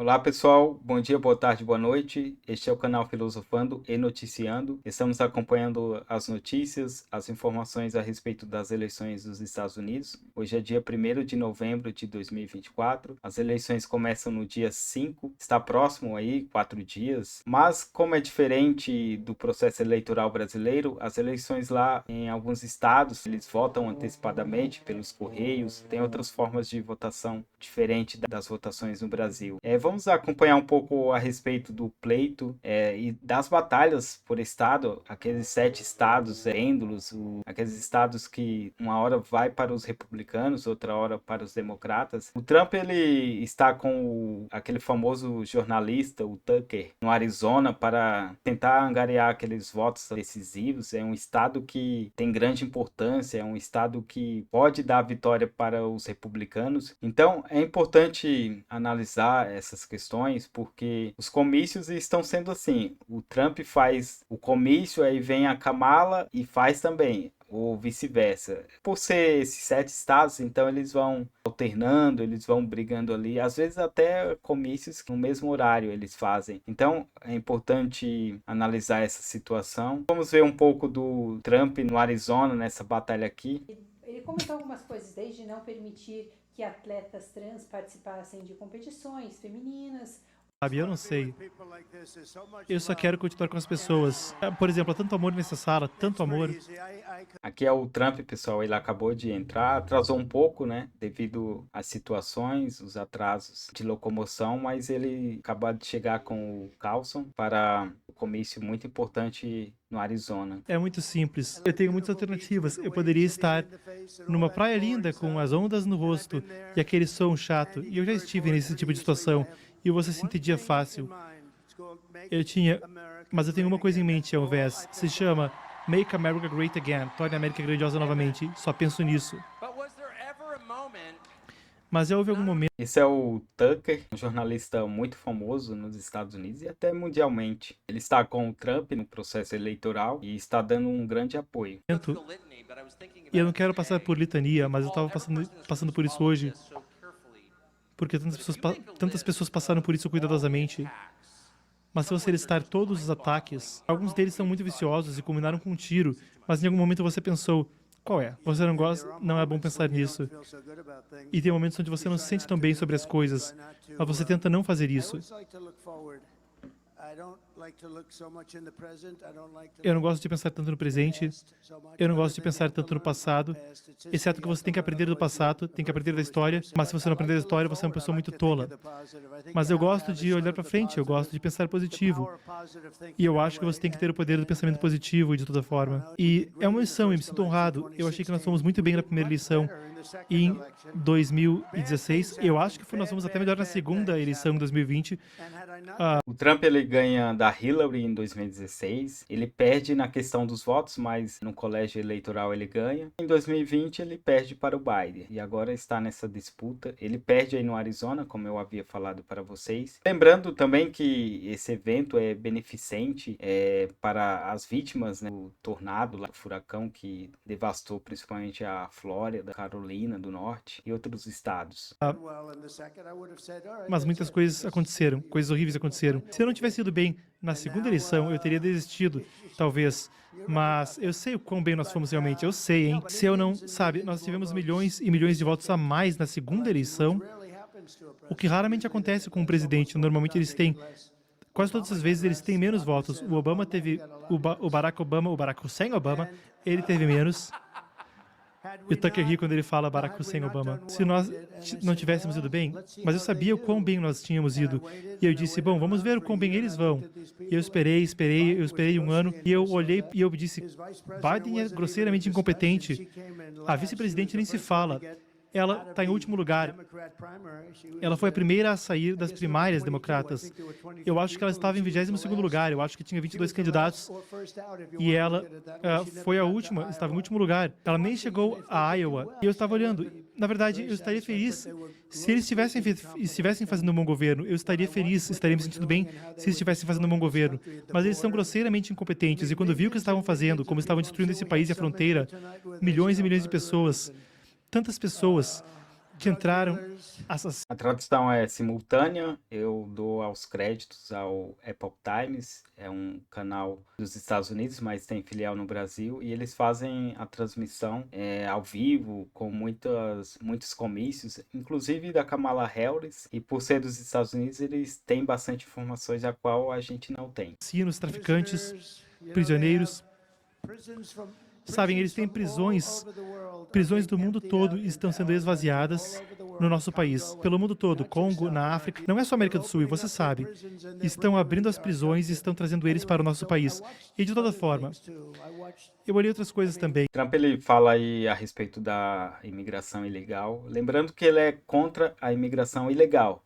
Olá pessoal, bom dia, boa tarde, boa noite. Este é o canal Filosofando e Noticiando. Estamos acompanhando as notícias, as informações a respeito das eleições dos Estados Unidos. Hoje é dia 1º de novembro de 2024. As eleições começam no dia 5, está próximo aí, 4 dias. Mas como é diferente do processo eleitoral brasileiro, as eleições lá em alguns estados, eles votam antecipadamente pelos correios, tem outras formas de votação diferente das votações no Brasil. Vamos acompanhar um pouco a respeito do pleito e das batalhas por estado, aqueles 7 estados pêndulos, aqueles estados que uma hora vai para os republicanos, outra hora para os democratas. O Trump ele está com aquele famoso jornalista, o Tucker, no Arizona para tentar angariar aqueles votos decisivos. É um estado que tem grande importância, é um estado que pode dar vitória para os republicanos. Então é importante analisar essas questões, porque os comícios estão sendo assim, o Trump faz o comício, aí vem a Kamala e faz também, ou vice-versa. Por ser esses 7 estados, então eles vão alternando, eles vão brigando ali, às vezes até comícios no mesmo horário eles fazem. Então é importante analisar essa situação. Vamos ver um pouco do Trump no Arizona, nessa batalha aqui. Ele comentou algumas coisas, desde não permitir que atletas trans participassem de competições femininas. Sabe, eu não sei. Eu só quero continuar com as pessoas. Por exemplo, há tanto amor nessa sala, tanto amor. Aqui é o Trump, pessoal, ele acabou de entrar, atrasou um pouco, né, devido às situações, os atrasos de locomoção, mas ele acabou de chegar com o Carlson para um comício muito importante no Arizona. É muito simples. Eu tenho muitas alternativas. Eu poderia estar numa praia linda com as ondas no rosto e aquele som chato. E eu já estive nesse tipo de situação e você se entendia fácil. Mas eu tenho uma coisa em mente ao invés. Se chama Make America Great Again. Torne a América grandiosa novamente. Só penso nisso. Mas já houve algum momento. Esse é o Tucker, um jornalista muito famoso nos Estados Unidos e até mundialmente. Ele está com o Trump no processo eleitoral e está dando um grande apoio. E eu não quero passar por litania, mas eu estava passando por isso hoje. Porque tantas pessoas passaram por isso cuidadosamente. Mas se você listar todos os ataques, alguns deles são muito viciosos e culminaram com um tiro, mas em algum momento você pensou, qual é? Você não gosta? Não é bom pensar nisso. E tem momentos onde você não se sente tão bem sobre as coisas, mas você tenta não fazer isso. Eu não gosto de pensar tanto no presente, eu não gosto de pensar tanto no passado, exceto que você tem que aprender do passado, tem que aprender da história, mas se você não aprender da história, você é uma pessoa muito tola. Mas eu gosto de olhar para frente, eu gosto de pensar positivo. E eu acho que você tem que ter o poder do pensamento positivo de toda forma. E é uma lição, e me sinto honrado. Eu achei que nós fomos muito bem na primeira eleição. E em 2016, eu acho que nós fomos até melhor na segunda eleição, em 2020. O Trump ele ganha da Hillary em 2016, ele perde na questão dos votos, mas no colégio eleitoral ele ganha. Em 2020 ele perde para o Biden e agora está nessa disputa. Ele perde aí no Arizona, como eu havia falado para vocês. Lembrando também que esse evento é beneficente para as vítimas, né, do tornado, do furacão que devastou principalmente a Flórida, Carolina do Norte e outros estados. Mas muitas coisas aconteceram, coisas horríveis aconteceram. Se eu não tivesse ido bem na segunda eleição, eu teria desistido, talvez. Mas eu sei o quão bem nós fomos realmente, eu sei, hein? Se eu não, sabe, nós tivemos milhões e milhões de votos a mais na segunda eleição, o que raramente acontece com o presidente. Normalmente eles têm, quase todas as vezes eles têm menos votos. O Obama teve, o Barack Hussein Obama, ele teve menos. E o Tucker ri quando ele fala Barack Hussein Obama. Se nós não tivéssemos ido bem, mas eu sabia o quão bem nós tínhamos ido. E eu disse, bom, vamos ver o quão bem eles vão. E eu esperei um ano. E eu olhei e eu disse, Biden é grosseiramente incompetente. A vice-presidente nem se fala. Ela está em último lugar. Ela foi a primeira a sair das primárias democratas. Eu acho que ela estava em 22º lugar. Eu acho que tinha 22 candidatos. E ela foi a última, estava em último lugar. Ela nem chegou a Iowa. E eu estava olhando. Na verdade, eu estaria feliz se eles estivessem fazendo um bom governo. Eu estaria feliz, estaria me sentindo bem se eles estivessem fazendo um bom governo. Mas eles são grosseiramente incompetentes. E quando vi o que estavam fazendo, como estavam destruindo esse país e a fronteira, milhões e milhões de pessoas, tantas pessoas, que entraram A tradução é simultânea, eu dou aos créditos ao Epoch Times, é um canal dos Estados Unidos, mas tem filial no Brasil, e eles fazem a transmissão ao vivo, com muitos comícios, inclusive da Kamala Harris, e por ser dos Estados Unidos, eles têm bastante informações a qual a gente não tem. assassinos, traficantes, prisioneiros. Sabem, eles têm prisões do mundo todo estão sendo esvaziadas no nosso país, pelo mundo todo, Congo, na África. Não é só América do Sul, e você sabe. Estão abrindo as prisões e estão trazendo eles para o nosso país. E de toda forma, eu olhei outras coisas também. Trump ele fala aí a respeito da imigração ilegal, lembrando que ele é contra a imigração ilegal.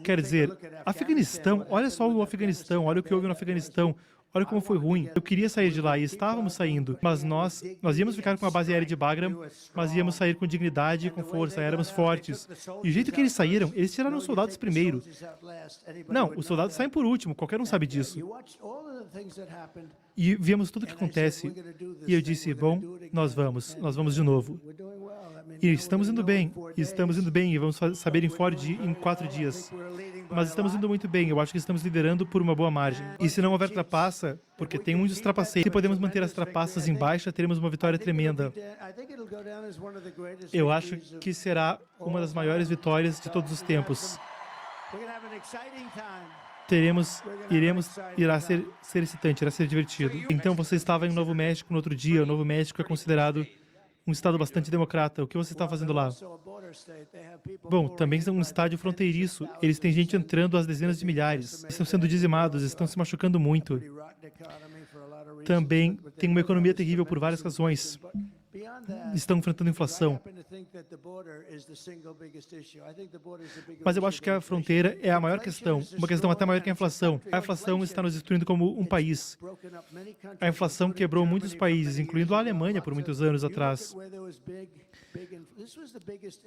Quer dizer, Afeganistão, olha só o Afeganistão, olha o que houve no Afeganistão. Olha como foi ruim. Eu queria sair de lá e estávamos saindo, mas nós íamos ficar com a base aérea de Bagram, mas íamos sair com dignidade e com força, éramos fortes. E o jeito que eles saíram, eles tiraram os soldados primeiro. Não, os soldados saem por último, qualquer um sabe disso. E vimos tudo o que acontece. E eu disse, bom, nós vamos de novo. E estamos indo bem, e vamos saber em Ford em 4 dias. Mas estamos indo muito bem, eu acho que estamos liderando por uma boa margem. E se não houver trapaça, porque tem muitos trapaceiros, se podemos manter as trapaças em baixa, teremos uma vitória tremenda. Eu acho que será uma das maiores vitórias de todos os tempos. Irá ser excitante, irá ser divertido. Então você estava em Novo México no outro dia. O Novo México é considerado um estado bastante democrata. O que você está fazendo lá? Bom, também é um estádio fronteiriço. Eles têm gente entrando às dezenas de milhares. Estão sendo dizimados, estão se machucando muito. Também tem uma economia terrível por várias razões. Estão enfrentando inflação. Mas eu acho que a fronteira é a maior questão, uma questão até maior que a inflação. A inflação está nos destruindo como um país. A inflação quebrou muitos países, incluindo a Alemanha por muitos anos atrás.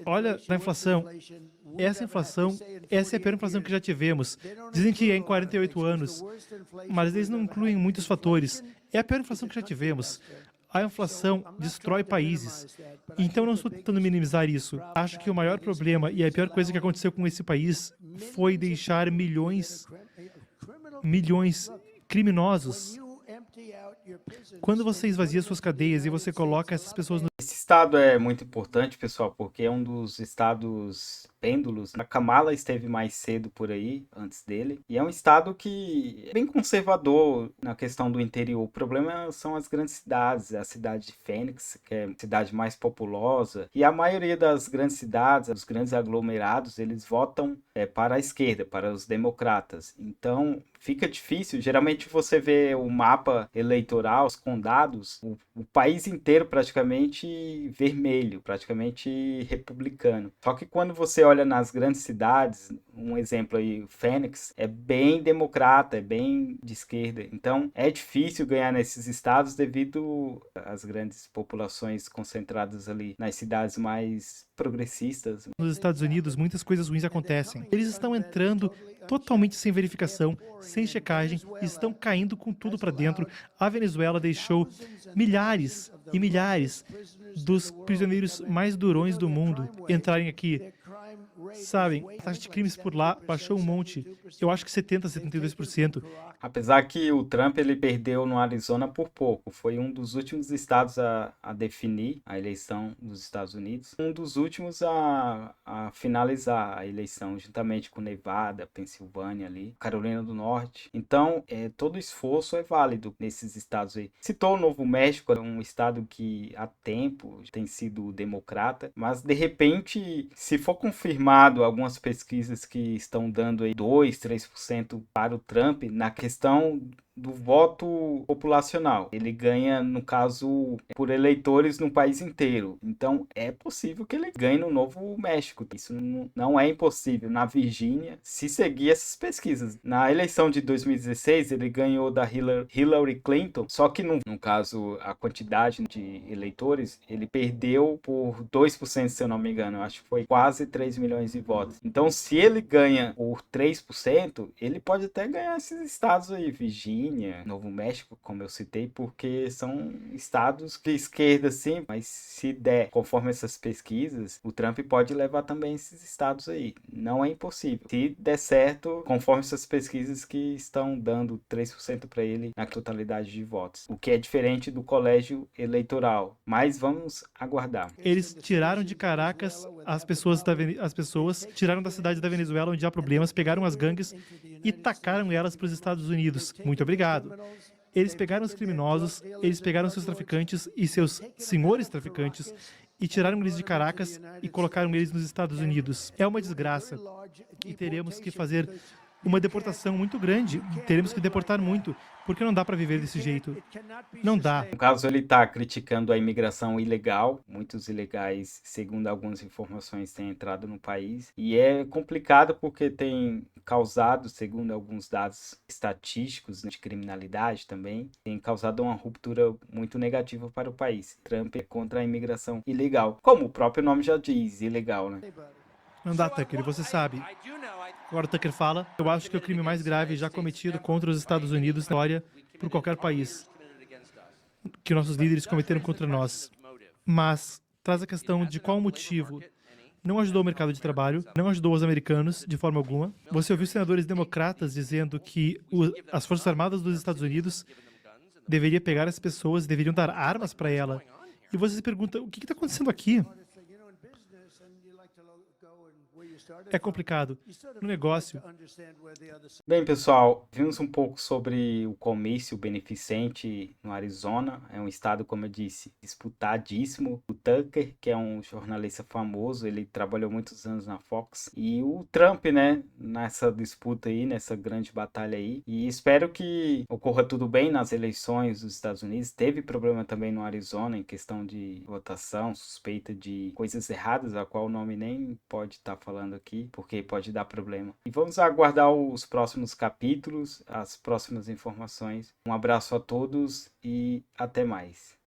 Olha a inflação. Essa é a pior inflação que já tivemos. Dizem que é em 48 anos, mas eles não incluem muitos fatores. É a pior inflação que já tivemos. A inflação destrói países. Então, não estou tentando minimizar isso. Acho que o maior problema e a pior coisa que aconteceu com esse país foi deixar milhões criminosos. Quando você esvazia suas cadeias e você coloca essas pessoas no... Esse estado é muito importante, pessoal, porque é um dos estados pêndulos. A Kamala esteve mais cedo por aí, antes dele, e é um estado que é bem conservador na questão do interior. O problema são as grandes cidades, a cidade de Phoenix, que é a cidade mais populosa, e a maioria das grandes cidades, os grandes aglomerados, eles votam para a esquerda, para os democratas. Então, fica difícil. Geralmente você vê o mapa eleitoral, os condados, o país inteiro praticamente vermelho, praticamente republicano. Só que quando você olha nas grandes cidades, um exemplo aí, Phoenix, é bem democrata, é bem de esquerda. Então é difícil ganhar nesses estados devido às grandes populações concentradas ali nas cidades mais progressistas. Nos Estados Unidos, muitas coisas ruins acontecem. Eles estão entrando totalmente sem verificação, sem checagem, e estão caindo com tudo para dentro. A Venezuela deixou milhares e milhares dos prisioneiros mais durões do mundo entrarem aqui. Sabem, a taxa de crimes por lá baixou um monte. Eu acho que 72%. Apesar que o Trump ele perdeu no Arizona por pouco. Foi um dos últimos estados a definir a eleição dos Estados Unidos. Um dos últimos a finalizar a eleição, juntamente com Nevada, Pensilvânia ali, Carolina do Norte. Então, todo esforço é válido nesses estados aí. Citou o Novo México, um estado que há tempo tem sido democrata, mas de repente, se for confirmado algumas pesquisas que estão dando aí 2, 3% para o Trump na questão do voto populacional. Ele ganha, no caso, por eleitores no país inteiro. Então, é possível que ele ganhe no Novo México. Isso não é impossível. Na Virgínia, se seguir essas pesquisas. Na eleição de 2016, ele ganhou da Hillary Clinton, só que, no caso, a quantidade de eleitores, ele perdeu por 2%, se eu não me engano. Eu acho que foi quase 3 milhões de votos. Então, se ele ganha por 3%, ele pode até ganhar esses estados aí, Virgínia, Virgínia, Novo México, como eu citei, porque são estados de esquerda, sim, mas se der, conforme essas pesquisas, o Trump pode levar também esses estados aí. Não é impossível. Se der certo, conforme essas pesquisas que estão dando 3% para ele na totalidade de votos, o que é diferente do colégio eleitoral. Mas vamos aguardar. Eles tiraram de Caracas as pessoas, tiraram da cidade da Venezuela onde há problemas, pegaram as gangues e tacaram elas para os Estados Unidos. Muito obrigado. Eles pegaram os criminosos, eles pegaram seus traficantes e seus senhores traficantes e tiraram eles de Caracas e colocaram eles nos Estados Unidos. É uma desgraça e teremos que fazer uma deportação muito grande. Teremos que deportar muito, porque não dá para viver desse jeito. Não dá. No caso, ele está criticando a imigração ilegal. Muitos ilegais, segundo algumas informações, têm entrado no país. E é complicado porque tem causado, segundo alguns dados estatísticos de criminalidade também, tem causado uma ruptura muito negativa para o país. Trump é contra a imigração ilegal. Como o próprio nome já diz, ilegal, né? Não dá, Tucker, você sabe. Agora o Tucker fala, eu acho que é o crime mais grave já cometido contra os Estados Unidos na história por qualquer país que nossos líderes cometeram contra nós. Mas traz a questão de qual motivo. Não ajudou o mercado de trabalho, não ajudou os americanos de forma alguma. Você ouviu senadores democratas dizendo que as Forças Armadas dos Estados Unidos deveriam pegar as pessoas, deveriam dar armas para ela. E você se pergunta, o que está acontecendo aqui? É complicado. No negócio, Bem, pessoal, vimos um pouco sobre o comício beneficente no Arizona. É um estado, como eu disse, disputadíssimo. O Tucker, que é um jornalista famoso, ele trabalhou muitos anos na Fox. E o Trump, né, nessa disputa aí, nessa grande batalha aí. E espero que ocorra tudo bem nas eleições dos Estados Unidos. Teve problema também no Arizona em questão de votação, suspeita de coisas erradas, a qual o nome nem pode estar falando aqui, porque pode dar problema. E vamos aguardar os próximos capítulos, as próximas informações. Um abraço a todos e até mais.